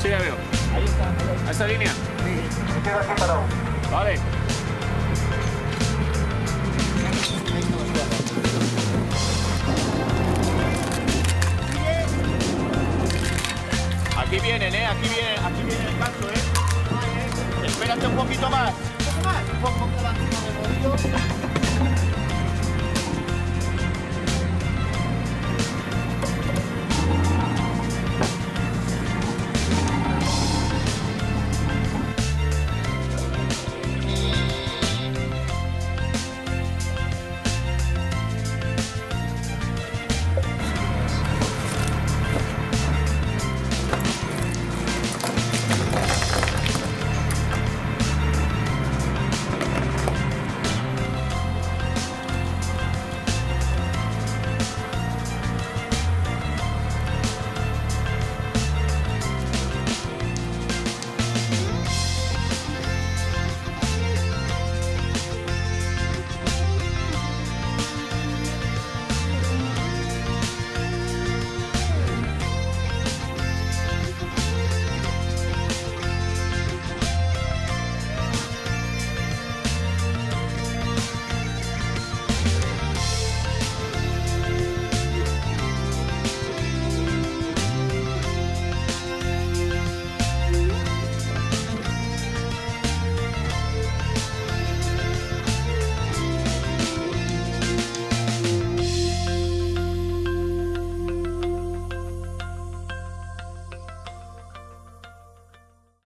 Sí, ya veo. Ahí está. ¿A esa línea? Sí, se queda aquí parado. Vale. Aquí vienen, aquí viene el canto, Espérate un poquito más. Un poco más. Un poco por encima del rodillo.